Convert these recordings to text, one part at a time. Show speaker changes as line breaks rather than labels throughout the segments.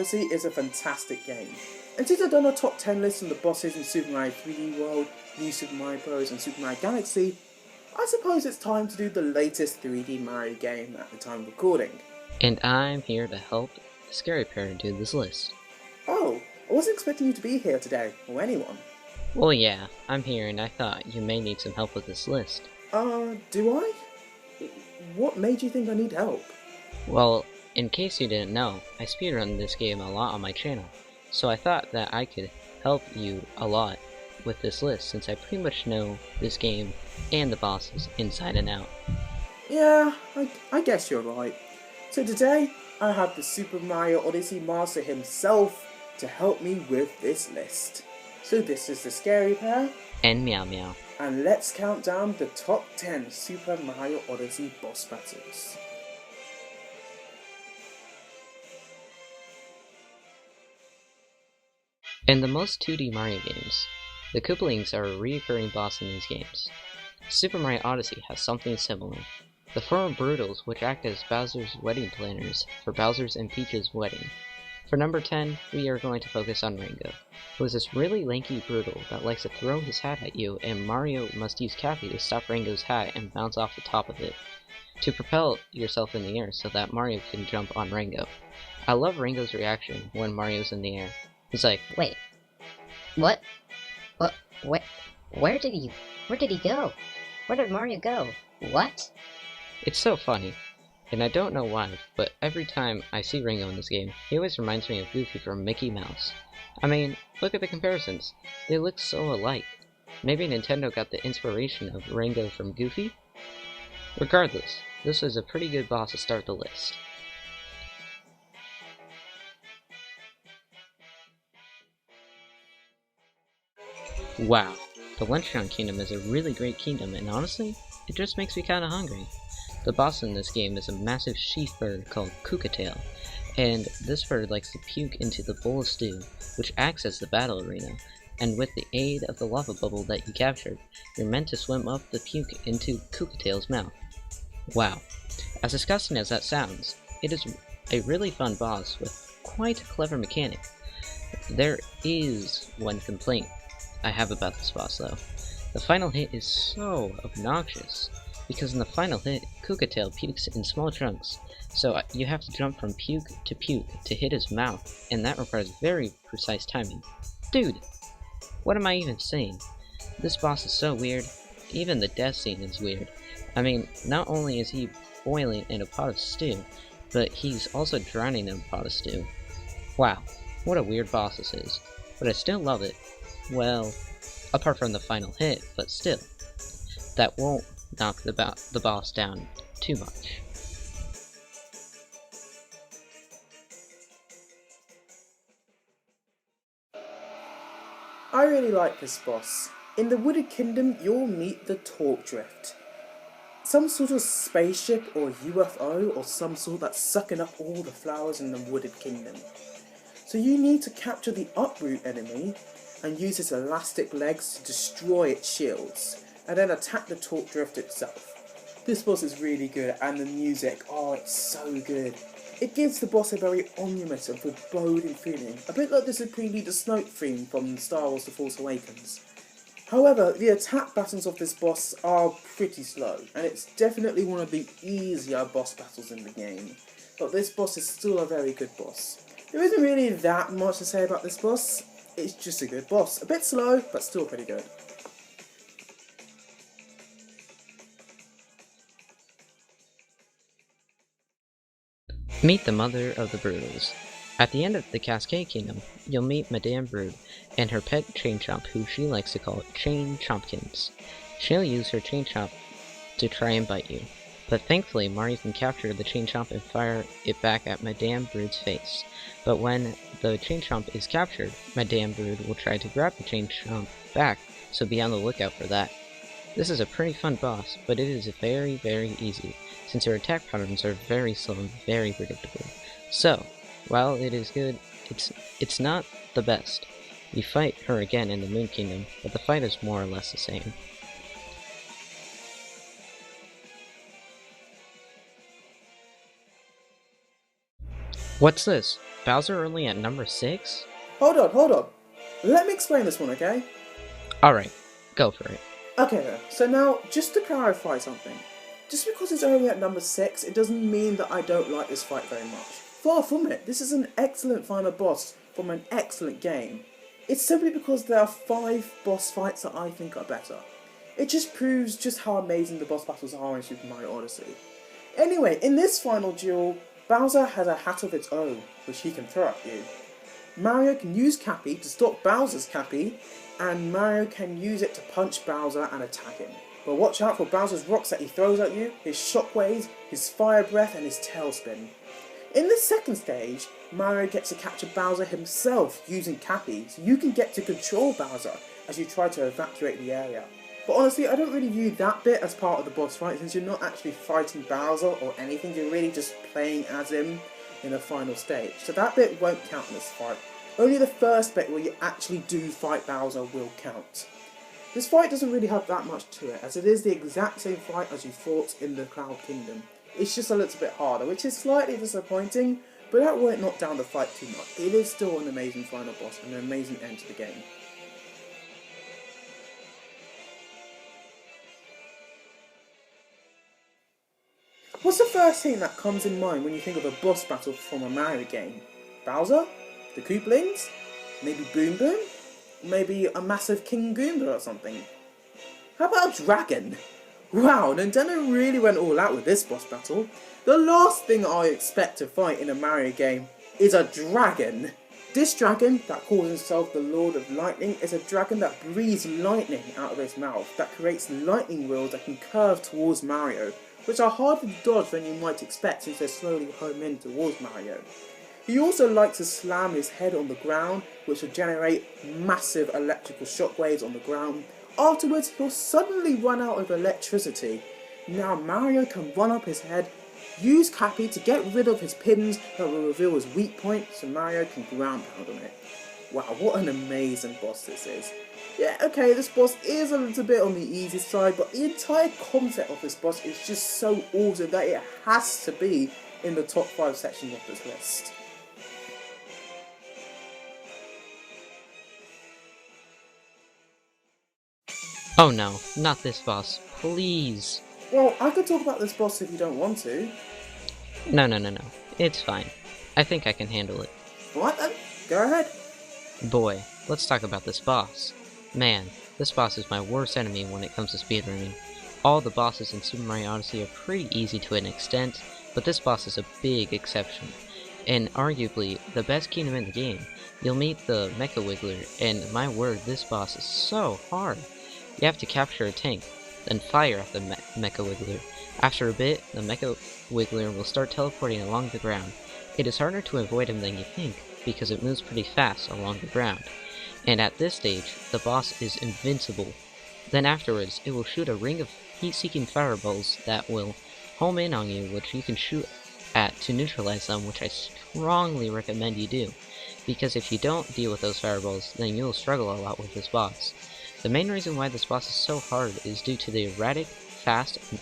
Odyssey is a fantastic game. And since I've done a top 10 list on the bosses in Super Mario 3D World, New Super Mario Bros. And Super Mario Galaxy, I suppose it's time to do the latest 3D Mario game at the time of recording.
And I'm here to help the Scary Parent do this list.
Oh, I wasn't expecting you to be here today, or anyone.
Well, yeah, I'm here and I thought you may need some help with this list.
Do I? What made you think I need help?
Well, in case you didn't know, I speedrun this game a lot on my channel, so I thought that I could help you a lot with this list since I pretty much know this game and the bosses inside and out.
Yeah, I guess you're right. So today, I have the Super Mario Odyssey master himself to help me with this list. So this is the Scary Pair,
And Meow Meow.
and let's count down the top 10 Super Mario Odyssey boss battles.
In the most 2D Mario games, the Koopalings are a recurring boss in these games. Super Mario Odyssey has something similar. The four Broodals, which act as Bowser's wedding planners for Bowser's and Peach's wedding. For number 10, we are going to focus on Ringo, who is this really lanky Broodal that likes to throw his hat at you, and Mario must use Cappy to stop Ringo's hat and bounce off the top of it, to propel yourself in the air so that Mario can jump on Ringo. I love Ringo's reaction when Mario's in the air. He's like,
Wait. What? Where did he go? Where did Mario go? What?
it's so funny. And I don't know why, but every time I see Ringo in this game, he always reminds me of Goofy from Mickey Mouse. I mean, look at the comparisons. They look so alike. Maybe Nintendo got the inspiration of Ringo from Goofy? Regardless, this is a pretty good boss to start the list. Wow, the Luncheon Kingdom is a really great kingdom, and honestly, it just makes me kinda hungry. The boss in this game is a massive sheath bird called Kookatail, and this bird likes to puke into the bowl of stew, which acts as the battle arena, and with the aid of the lava bubble that you captured, you're meant to swim up the puke into Kookatail's mouth. Wow, as disgusting as that sounds, it is a really fun boss with quite a clever mechanic. There is one complaint I have about this boss though. The final hit is so obnoxious, because in the final hit, Kookatail pukes in small chunks, so you have to jump from puke to hit his mouth, and that requires very precise timing. Dude, what am I even saying? This boss is so weird, even the death scene is weird. I mean, not only is he boiling in a pot of stew, but he's also drowning in a pot of stew. Wow, what a weird boss this is, but I still love it. Well, apart from the final hit, but still, that won't knock the boss down too much.
I really like this boss. In the Wooded Kingdom, you'll meet the Torque Drift. Some sort of spaceship or UFO or some sort that's sucking up all the flowers in the Wooded Kingdom. So you need to capture the uproot enemy and use its elastic legs to destroy its shields, and then attack the Torque Drift itself. This boss is really good, and the music, oh, it's so good. It gives the boss a very ominous and foreboding feeling, a bit like the Supremely the Snoke theme from Star Wars The Force Awakens. However, the attack patterns of this boss are pretty slow, and it's definitely one of the easier boss battles in the game. But this boss is still a very good boss. There isn't really that much to say about this boss, it's just a good boss. A bit slow, but still pretty good.
Meet the mother of the Broodals. At the end of the Cascade Kingdom, you'll meet Madame Brood and her pet Chain Chomp, who she likes to call Chain Chompkins. She'll use her Chain Chomp to try and bite you, but thankfully Mario can capture the Chain Chomp and fire it back at Madame Brood's face. But when the Chain Chomp is captured, Madame Brood will try to grab the Chain Chomp back, so be on the lookout for that. This is a pretty fun boss, but it is very, very easy, since her attack patterns are very slow and very predictable. So, while it is good, it's not the best. You fight her again in the Moon Kingdom, but the fight is more or less the same. What's this? Bowser only at number 6?
Hold on. Let me explain this one, okay?
Alright, go for it.
Okay then, so now, just to clarify something. Just because it's only at number 6, it doesn't mean that I don't like this fight very much. Far from it, this is an excellent final boss from an excellent game. It's simply because there are 5 boss fights that I think are better. It just proves just how amazing the boss battles are in Super Mario Odyssey. Anyway, in this final duel, Bowser has a hat of its own, which he can throw at you. Mario can use Cappy to stop Bowser's Cappy, and Mario can use it to punch Bowser and attack him. But watch out for Bowser's rocks that he throws at you, his shockwaves, his fire breath and his tailspin. In the second stage, Mario gets to capture Bowser himself using Cappy, so you can get to control Bowser as you try to evacuate the area. But honestly, I don't really view that bit as part of the boss fight, since you're not actually fighting Bowser or anything, you're really just playing as him in the final stage. So that bit won't count in this fight. Only the first bit where you actually do fight Bowser will count. This fight doesn't really have that much to it, as it is the exact same fight as you fought in the Cloud Kingdom. It's just a little bit harder, which is slightly disappointing, but that won't knock down the fight too much. It is still an amazing final boss and an amazing end to the game. What's the first thing that comes in mind when you think of a boss battle from a Mario game? Bowser? The Koopalings? Maybe Boom Boom? Maybe a massive King Goomba or something? How about a dragon? Wow, Nintendo really went all out with this boss battle. The last thing I expect to fight in a Mario game is a dragon. This dragon, that calls himself the Lord of Lightning, is a dragon that breathes lightning out of his mouth, that creates lightning wheels that can curve towards Mario, which are harder to dodge than you might expect since they slowly home in towards Mario. He also likes to slam his head on the ground, which will generate massive electrical shockwaves on the ground. Afterwards, he'll suddenly run out of electricity. Now Mario can run up his head, use Cappy to get rid of his pins that will reveal his weak point, so Mario can ground pound on it. Wow, what an amazing boss this is. Yeah, okay, this boss is a little bit on the easy side, but the entire concept of this boss is just so awesome that it has to be in the top 5 section of this list.
Oh no, not this boss, please.
Well, I could talk about this boss if you don't want to.
No, it's fine. I think I can handle it.
What then? Go ahead.
Boy, let's talk about this boss. Man, this boss is my worst enemy when it comes to speedrunning. All the bosses in Super Mario Odyssey are pretty easy to an extent, but this boss is a big exception. And arguably, the best kingdom in the game. You'll meet the Mecha Wiggler, and my word, this boss is so hard. You have to capture a tank, then fire at the Mecha Wiggler. After a bit, the Mecha Wiggler will start teleporting along the ground. It is harder to avoid him than you think, because it moves pretty fast along the ground. And at this stage, the boss is invincible. Then afterwards, it will shoot a ring of heat-seeking fireballs that will home in on you, which you can shoot at to neutralize them, which I strongly recommend you do. Because if you don't deal with those fireballs, then you'll struggle a lot with this boss. The main reason why this boss is so hard is due to the erratic, fast, and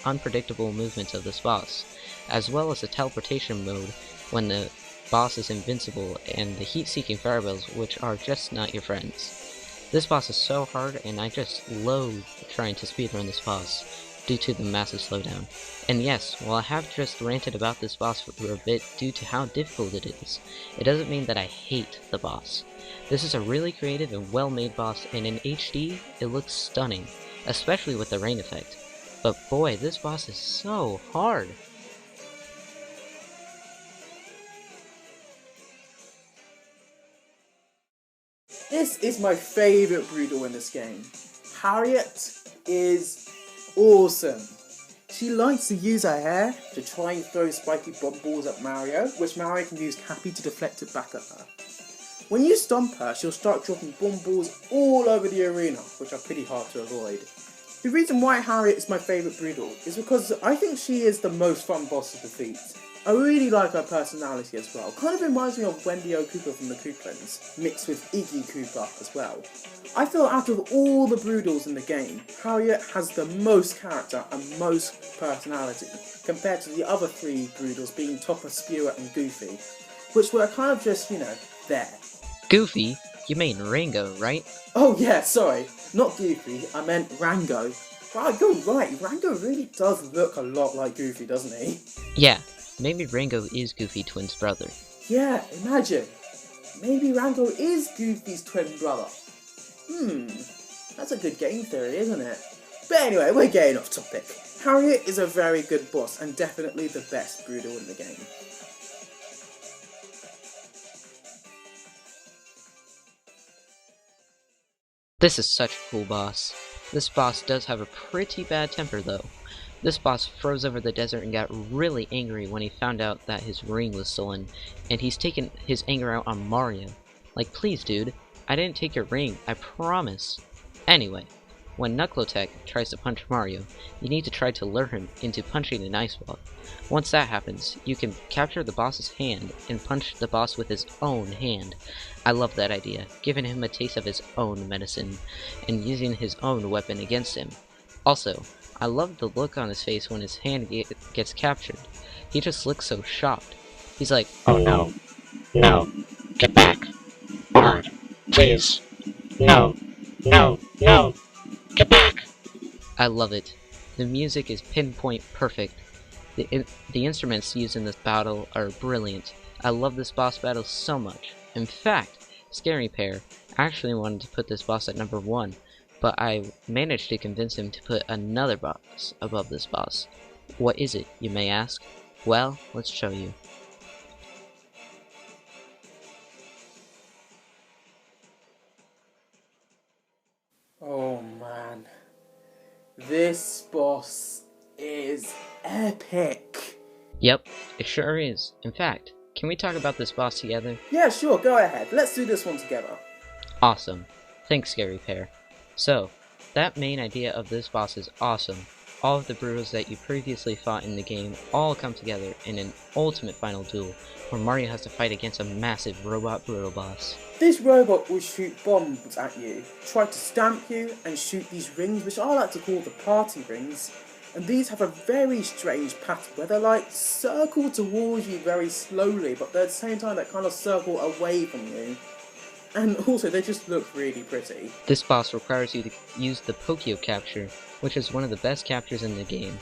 unpredictable movements of this boss, as well as the teleportation mode when the boss is invincible, and the heat-seeking fireballs, which are just not your friends. This boss is so hard, and I just loathe trying to speedrun this boss, due to the massive slowdown. And yes, while I have just ranted about this boss for a bit due to how difficult it is, it doesn't mean that I hate the boss. This is a really creative and well-made boss, and in HD, it looks stunning, especially with the rain effect. But boy, this boss is so hard!
This is my favourite Broodal in this game. Harriet is awesome. She likes to use her hair to try and throw spiky bomb balls at Mario, which Mario can use Cappy to deflect it back at her. When you stomp her, she'll start dropping bomb balls all over the arena, which are pretty hard to avoid. The reason why Harriet is my favourite Broodal is because I think she is the most fun boss to defeat. I really like her personality as well. Kind of reminds me of Wendy O. Cooper from the Koopalings, mixed with Iggy Cooper as well. I feel out of all the Broodals in the game, Harriet has the most character and most personality, compared to the other 3 Broodals being Topper, Spewer and Goofy. which were kind of just, there.
Goofy? You mean Rango, right?
Oh yeah, sorry, not Goofy, I meant Rango. Wow, you're right, Rango really does look a lot like Goofy, doesn't he?
Yeah, maybe Rango is Goofy Twin's brother.
Yeah, imagine. Maybe Rango is Goofy's twin brother. That's a good game theory, isn't it? But anyway, we're getting off topic. Harriet is a very good boss and definitely the best Broodal in the game.
This is such a cool boss. This boss does have a pretty bad temper though. This boss froze over the desert and got really angry when he found out that his ring was stolen, and he's taken his anger out on Mario. Like, please dude, I didn't take your ring, I promise. Anyway, when Knuckletech tries to punch Mario, you need to try to lure him into punching an ice wall. Once that happens, you can capture the boss's hand and punch the boss with his own hand. I love that idea, giving him a taste of his own medicine, and using his own weapon against him. Also, I love the look on his face when his hand gets captured. He just looks so shocked. He's like,
"Oh no. No. Get back. Hard. Please. No. No. No. Get back."
I love it. The music is pinpoint perfect. The instruments used in this battle are brilliant. I love this boss battle so much. In fact, Scary Pear actually wanted to put this boss at number 1, but I managed to convince him to put another boss above this boss. What is it, you may ask? Well, let's show you.
Oh man, this boss is epic.
Yep, it sure is. In fact, can we talk about this boss together?
Yeah, sure, go ahead. Let's do this one together.
Awesome. Thanks, Scary Pear. So, that main idea of this boss is awesome. All of the Broodals that you previously fought in the game all come together in an ultimate final duel, where Mario has to fight against a massive robot Broodal boss.
This robot will shoot bombs at you, try to stamp you, and shoot these rings, which I like to call the party rings. And these have a very strange pattern, where they're like circle towards you very slowly, but at the same time they kind of circle away from you. And also, they just look really pretty.
This boss requires you to use the Pokio capture, which is one of the best captures in the game,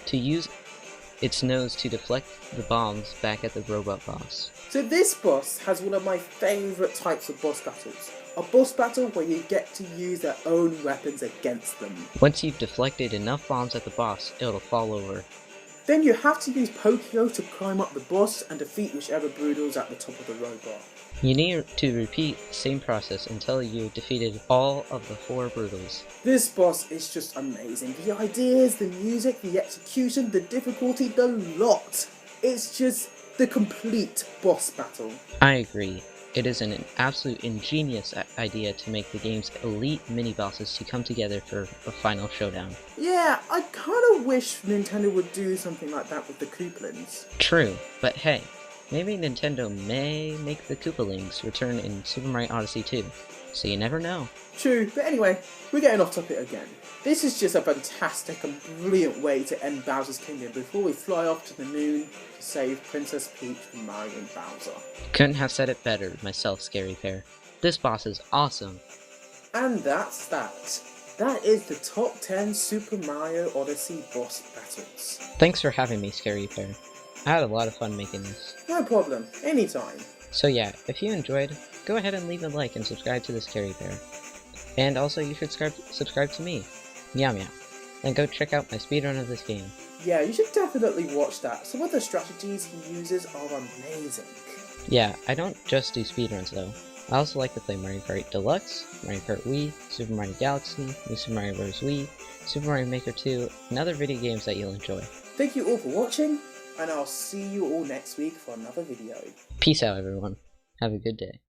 to use its nose to deflect the bombs back at the robot boss.
So this boss has one of my favourite types of boss battles. A boss battle where you get to use their own weapons against them.
Once you've deflected enough bombs at the boss, it'll fall over.
Then you have to use Pokio to climb up the boss and defeat whichever Broodal's at the top of the robot.
You need to repeat the same process until you've defeated all of the 4 Broodals.
This boss is just amazing. The ideas, the music, the execution, the difficulty, the lot. It's just the complete boss battle.
I agree. It is an absolute ingenious idea to make the game's elite mini-bosses to come together for a final showdown.
Yeah, I kind of wish Nintendo would do something like that with the Koopalings.
True, but hey, maybe Nintendo may make the Koopalings return in Super Mario Odyssey 2, so you never know.
True, but anyway, we're getting off topic again. This is just a fantastic and brilliant way to end Bowser's Kingdom before we fly off to the moon to save Princess Peach from Mario and Bowser.
Couldn't have said it better myself, Scary Pear. This boss is awesome.
And that's that. That is the top 10 Super Mario Odyssey boss battles.
Thanks for having me, Scary Pear. I had a lot of fun making this.
No problem, anytime.
So yeah, if you enjoyed, go ahead and leave a like and subscribe to the Scary Pear. And also you should subscribe to me, Meow Meow. And go check out my speedrun of this game.
Yeah, you should definitely watch that. Some of the strategies he uses are amazing.
Yeah, I don't just do speedruns though. I also like to play Mario Kart Deluxe, Mario Kart Wii, Super Mario Galaxy, New Super Mario Bros. Wii, Super Mario Maker 2, and other video games that you'll enjoy.
Thank you all for watching, and I'll see you all next week for another video.
Peace out everyone. Have a good day.